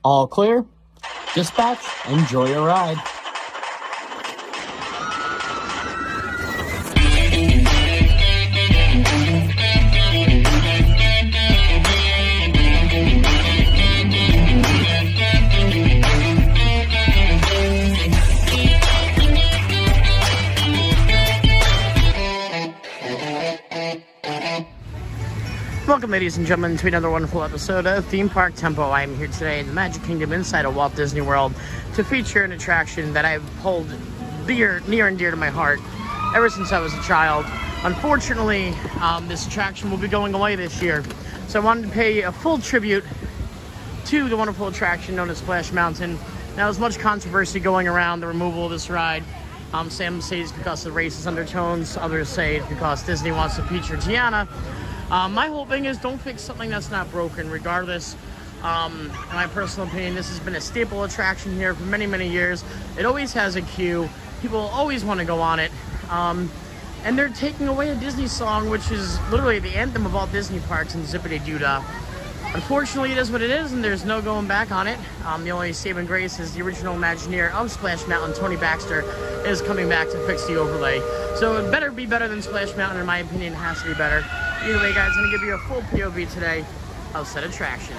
All clear. Dispatch, enjoy your ride. Welcome, ladies and gentlemen, to another wonderful episode of Theme Park Tempo. I am here today in the Magic Kingdom inside of Walt Disney World to feature an attraction that I've pulled near and dear to my heart ever since I was a child. Unfortunately, this attraction will be going away this year, so I wanted to pay a full tribute to the wonderful attraction known as Splash Mountain. Now, there's much controversy going around the removal of this ride. Some say it's because of the racist undertones, others say it's because Disney wants to feature Tiana. My whole thing is don't fix something that's not broken, regardless. In my personal opinion, this has been a staple attraction here for many, many years. It always has a queue. People always want to go on it. And they're taking away a Disney song, which is literally the anthem of all Disney parks in Zippity Doo Dah. Unfortunately, it is what it is, and there's no going back on it. The only saving grace is the original Imagineer of Splash Mountain, Tony Baxter, is coming back to fix the overlay. So it better be better than Splash Mountain, in my opinion. It has to be better. Either way, guys, I'm going to give you a full POV today of said attraction.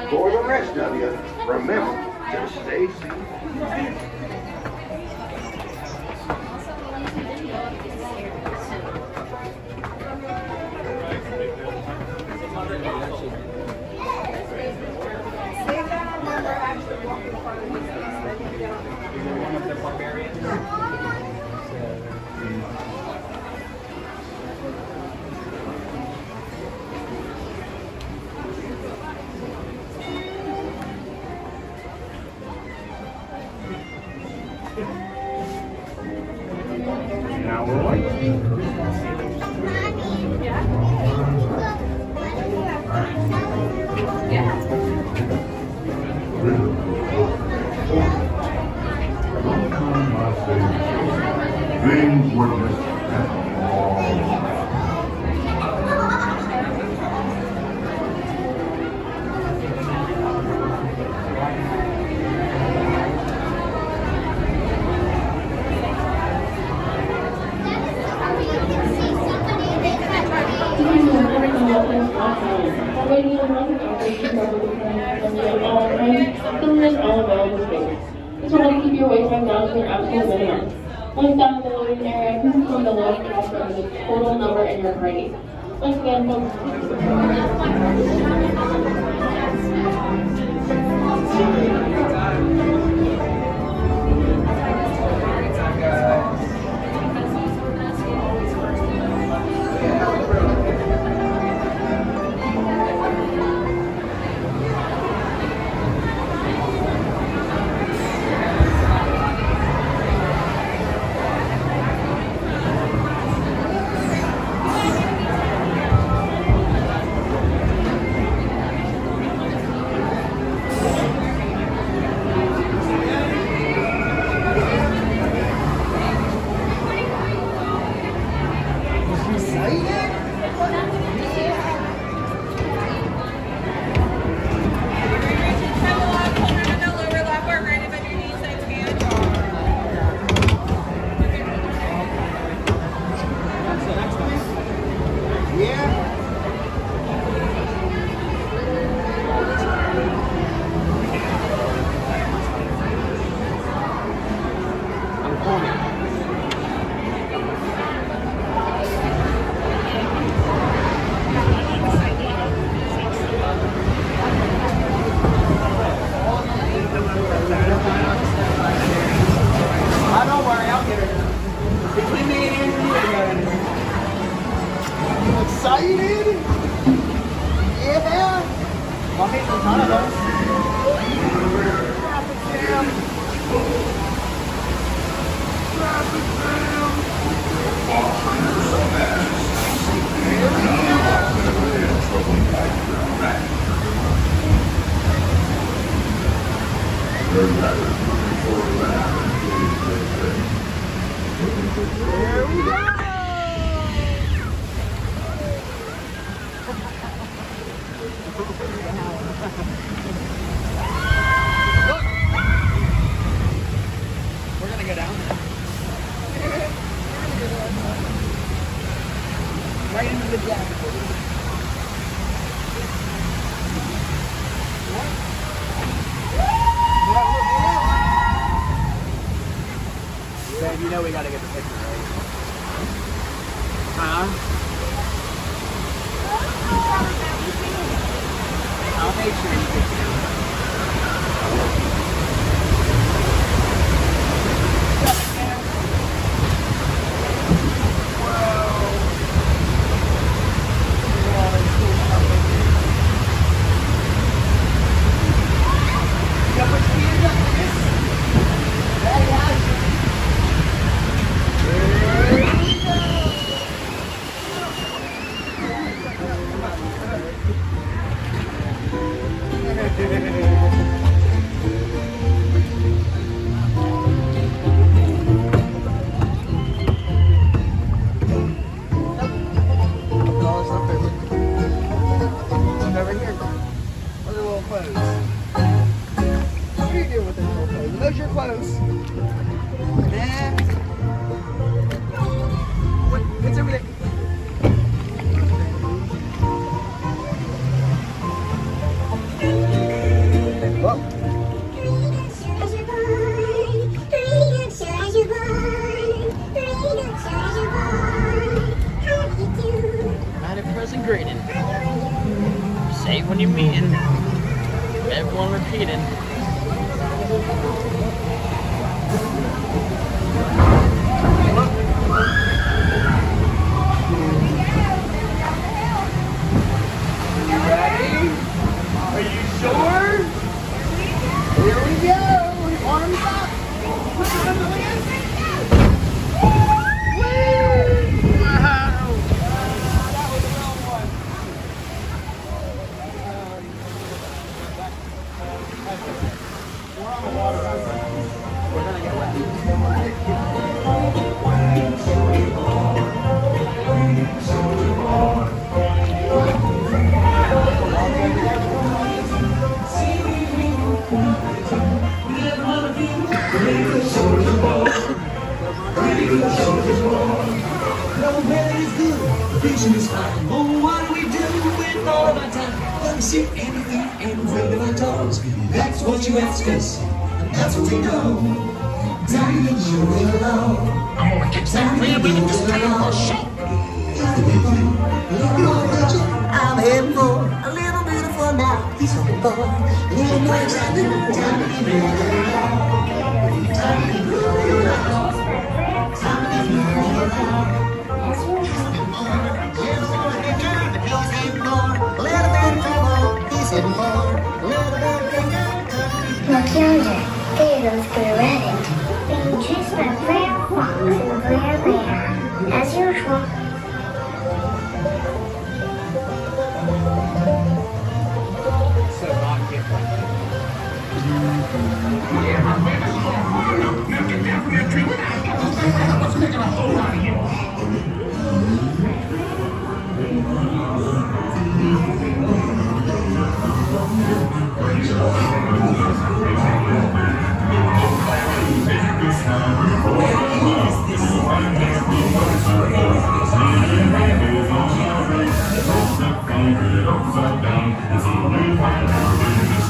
For the rest of you, remember to stay safe. Now we're waiting. Things were just So to keep your wait time down to an absolute minimum. Once down in the loading area, please confirm the lowest cost of the total number in your party. Once again, folks. Babe, you know we gotta get the picture, right? Huh? I'll make sure you get Grading. Save when you're meeting. Everyone repeating. You ready? Are you sure? Here we go. Arms up. Vision is fine. Oh, what do we do with all of our time? Let me see anything and wiggle our toes. That's what you ask us, and that's what we do. Daddy, you're alone. I'm gonna keep saying we're in this thing for shit. I'm heading for a little bit of fun now. He's hoping for a little more excitement. Time to be real. Time to be real. Time to be real. Look yonder, there goes Blue Rabbit, being chased by Blair Fox and Blair Bear, as usual. So not different. What's making a whole lot of you?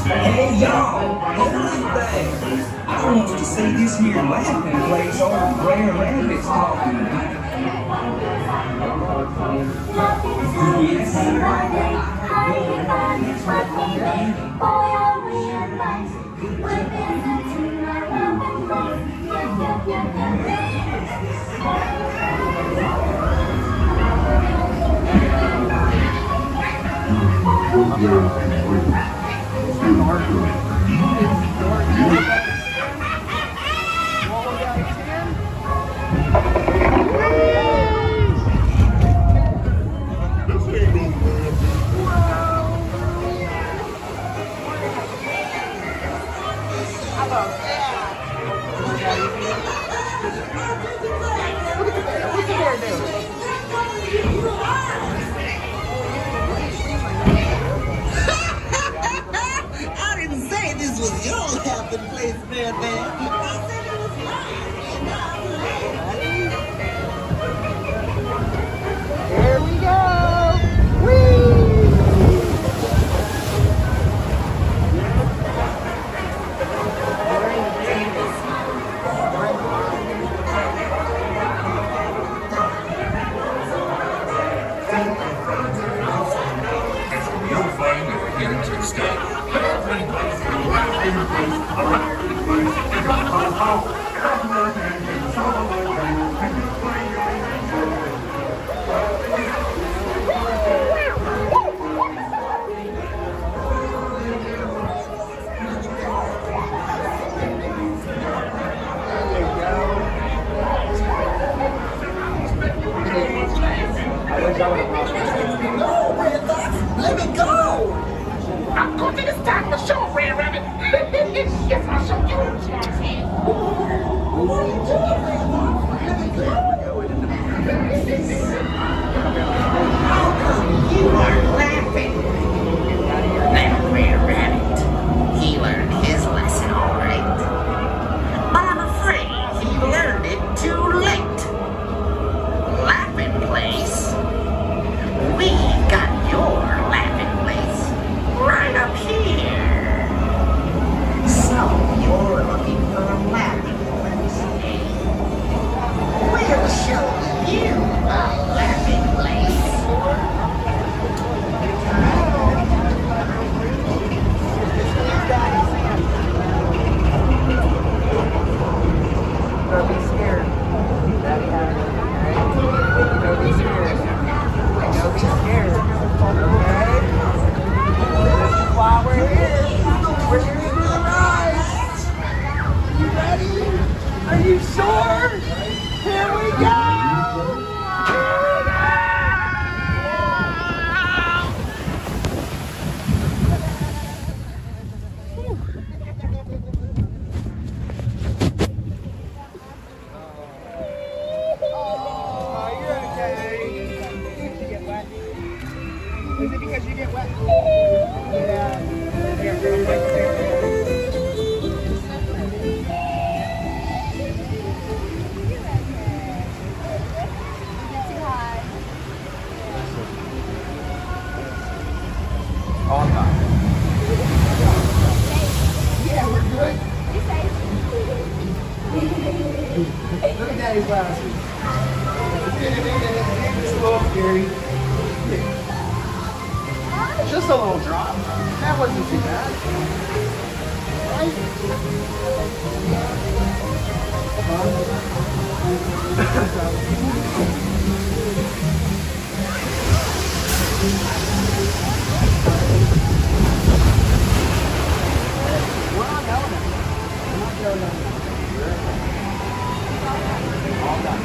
Hey y'all, hold it back. I want you to see this here laughing place over Blair Rabbit's talking about. Yes. I didn't say this was your happy place, man. I said it was mine. Here we go. Whee! You'll find that we're here to stay. Let me go! I'm going to start the show, Red Rabbit. Yes, I'll show you. How come you are laughing? That Red Rabbit, he learned his lesson all right. But I'm afraid he learned it too late. Laughing place? We got your laughing place right up here. So you're looking for a laughing place, eh? We'll show you a laughing place. Don't be scared. Daddy has it. Alright? Don't be scared. Don't be scared. Okay? This is why we're here. We're here to do the ride. You ready? Are you sure? Here we go! Oh, you're okay. Did you get wet? Is it because you get wet? Yeah. Yeah, real quick there. All time. Yeah, we're good. Look at Daddy's glasses. It's a little scary. Just a little drop. That wasn't too bad. We're on element. We're not going on. All done.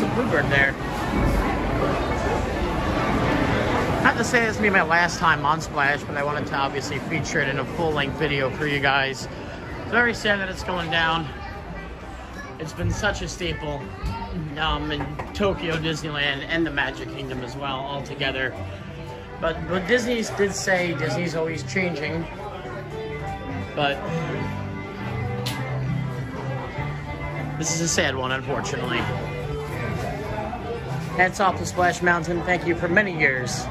That's a bluebird there. Not to say this will be my last time on Splash, but I wanted to obviously feature it in a full-length video for you guys. It's very sad that it's going down. It's been such a staple in Tokyo Disneyland and the Magic Kingdom as well, all together. But what Disney did say, Disney's always changing. But this is a sad one, unfortunately. Hats off to Splash Mountain. Thank you for many years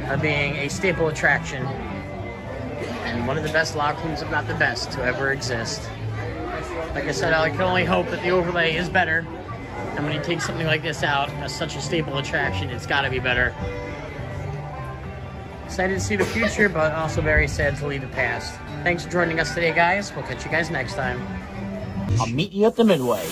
of being a staple attraction and one of the best locker rooms, if not the best, to ever exist. Like I said, I can only hope that the overlay is better. And when you take something like this out as such a staple attraction, it's got to be better. Excited to see the future, but also very sad to leave the past. Thanks for joining us today, guys. We'll catch you guys next time. I'll meet you at the Midway.